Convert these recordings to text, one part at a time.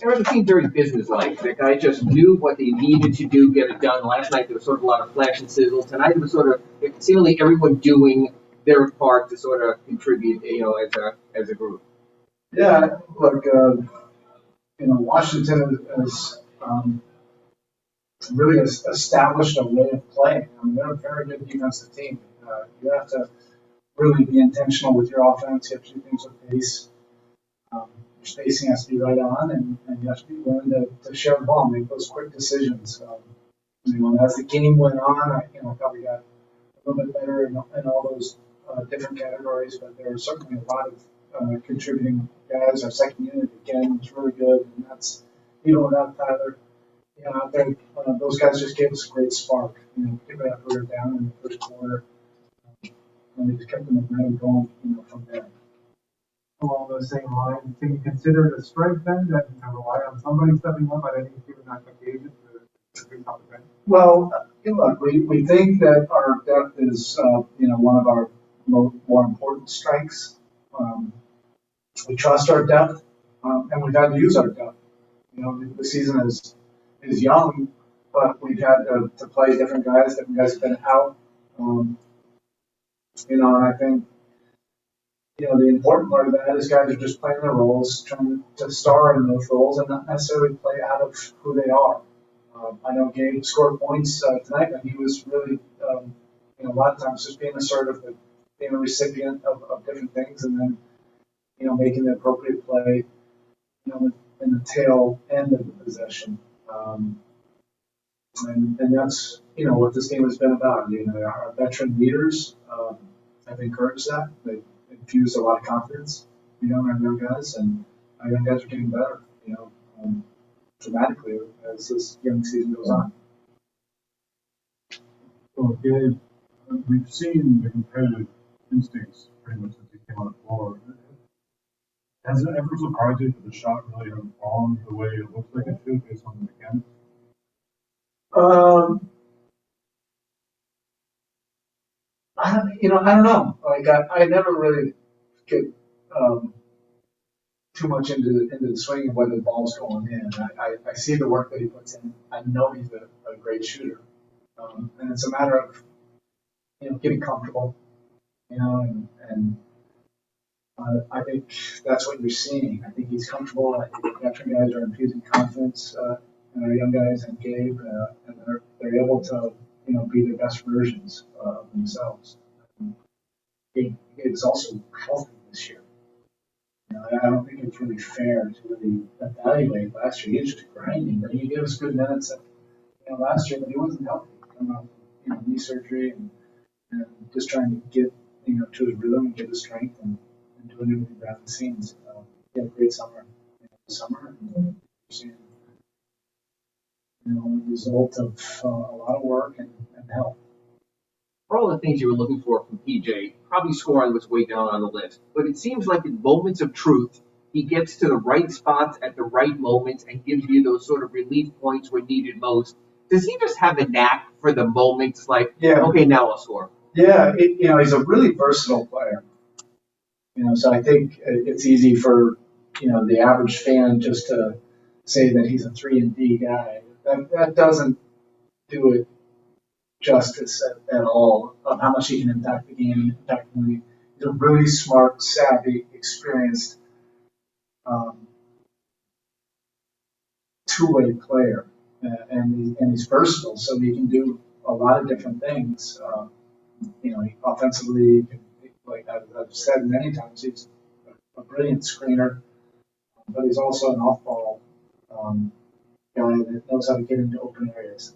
Erik seemed very businesslike. The guy just knew what they needed to do, get it done. Last night there was sort of a lot of flash and sizzle. Tonight it was sort of seemingly everyone doing their part to sort of contribute, as a group. Yeah, look, Washington has really established a way of playing. I mean, they're a very good defensive team. You have to really be intentional with your offense. You have to do things with pace. Your spacing has to be right on, and you have to be willing to share the ball, make those quick decisions. As the game went on, I thought we got a little bit better in all those different categories, but there were certainly a lot of contributing guys. Our second unit again was really good, and that's even without Tyler. Out there, those guys just gave us a great spark. Particularly after we were down in the first quarter, and they just kept the momentum going. From there. Along those same lines, can you consider it a strength then that rely on somebody stepping up at any given occasion to bring up the bench? Well, look, we think that our depth is one of our more important strengths. We trust our depth, and we've had to use our depth. The season is young, but we've had to play different guys. Different guys have been out. And I think the important part of that is guys are just playing their roles, trying to star in those roles, and not necessarily play out of who they are. I know Gabe scored points tonight, but he was really, a lot of times just being assertive, but being a recipient of different things, and then, making the appropriate play, in the tail end of the possession. And that's, what this game has been about. Our veteran leaders have encouraged that. They infused a lot of confidence, in our young guys, and our young guys are getting better, dramatically as this young season goes on. So, Gabe, we've seen the competitive instincts pretty much since he came on the floor. Has it ever surprised you that the shot really hasn't fallen the way it looks like it should based on the mechanics? I don't know. Like I never really get too much into the swing of whether the ball's going in. I see the work that he puts in. I know he's a great shooter, and it's a matter of getting comfortable, and I think that's what you're seeing. I think he's comfortable. I think the veteran guys are infusing confidence in our young guys and Gabe, and they're able to be their best versions of themselves. Gabe is also healthy this year. I don't think it's really fair to really evaluate last year. He was just grinding, but he gave us good minutes last year, but he wasn't healthy. Coming off knee surgery and just trying to get to his rhythm and get his strength and doing everything behind the scenes. He had a great summer. And seeing the result of a lot of work and help. For all the things you were looking for from PJ, probably scoring was way down on the list. But it seems like in moments of truth, he gets to the right spots at the right moments and gives you those sort of relief points when needed most. Does he just have a knack for the moments like, okay, now I'll score? Yeah, he's a really versatile player. So I think it's easy for, the average fan just to say that he's a 3-and-D guy. That doesn't do it justice at all of how much he can impact the game, impact the league. He's a really smart, savvy, experienced two-way player, and he's versatile, so he can do a lot of different things. Offensively, like I've said many times, he's a brilliant screener, but he's also an off-ball guy that knows how to get into open areas.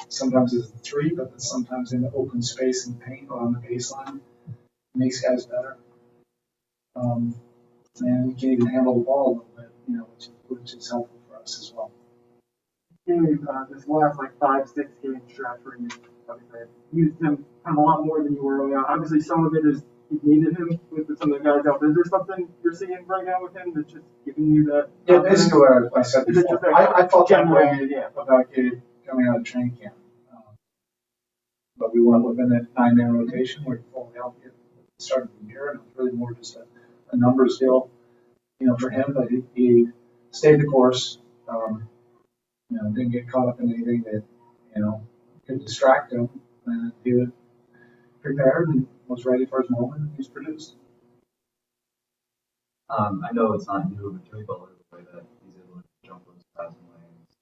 Sometimes it's a three, but sometimes in the open space and paint or on the baseline, makes guys better. And he can even handle the ball a little bit, which is helpful for us as well. This last 5-6 game stretch where you used him kind of a lot more than you were early on. Obviously, some of it is you needed him with some of the guys out. Is there something you're seeing right now with him that's just giving you that? Yeah, basically what I said before. I felt that way about Gabe coming out of training camp. But we went within that 9-man rotation. We're fully healthy at the start of the year, and it was really more just a numbers deal, for him. But he stayed the course. Didn't get caught up in anything that, could distract him. And he was prepared and was ready for his moment, and he's produced. I know it's not new of a Jimmy Butler the way that he's able to jump those passing lanes.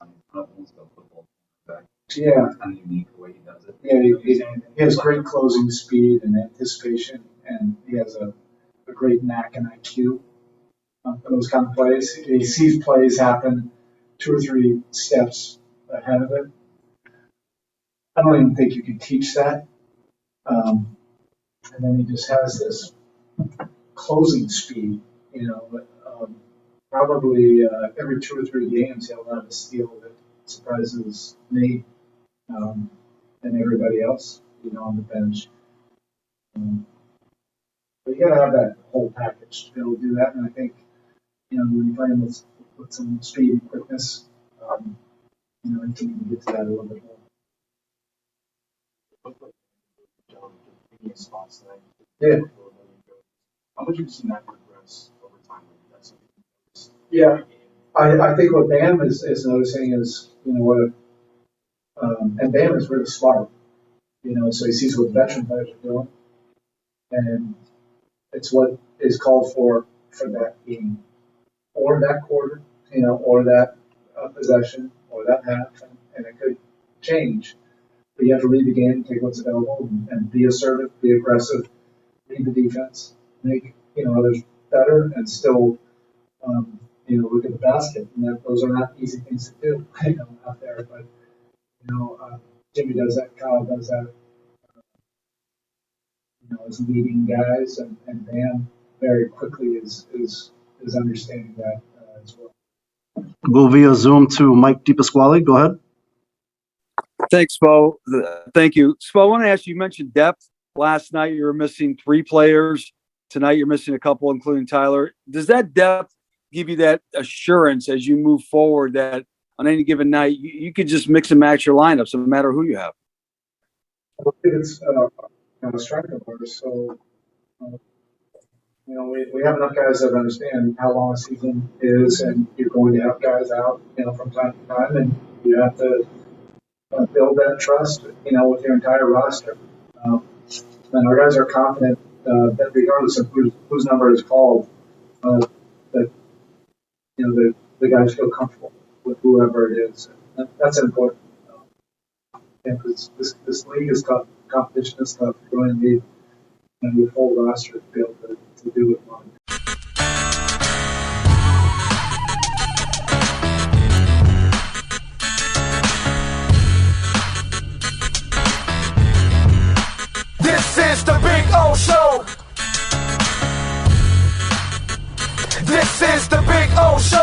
He's not almost a football back. Yeah. It's kind of unique the way he does it. Yeah, he has great closing speed and anticipation, and he has a great knack and IQ for those kind of plays. He sees plays happen 2 or 3 steps ahead of it. I don't even think you can teach that. And then he just has this closing speed, but probably every 2 or 3 games he'll have a steal that surprises me and everybody else, on the bench. But you got to have that whole package to be able to do that, and I think, when you play him with some speed and quickness, you can even get to that a little bit more. Yeah. How much have you seen that progress over time? Yeah, I think what Bam is noticing is, and Bam is really smart, so he sees what veteran players are doing, and it's what is called for that game, or that quarter, or that possession, or that half, and it could change. But you have to read the game, take what's available, and be assertive, be aggressive, read the defense, make others better, and still look at the basket. And those are not easy things to do, out there. But Jimmy does that, Kyle does that. Is leading guys, and Bam very quickly is understanding that as well. Go via Zoom to Mike DePasquale. Go ahead. Thanks, Spo. Thank you. Spo, I want to ask you mentioned depth. Last night you were missing 3 players. Tonight you're missing a couple, including Tyler. Does that depth give you that assurance as you move forward that on any given night you could just mix and match your lineups no matter who you have? I think it's a strength of ours. So, we have enough guys that understand how long a season is, and you're going to have guys out, from time to time, and you have to build that trust, with your entire roster. And our guys are confident that regardless of whose number is called, that the guys feel comfortable with whoever it is. And that's important. Because this league is tough, competition is tough. You're going to need your full roster to be able to do it well. This is the Big O Show. This is the Big O Show.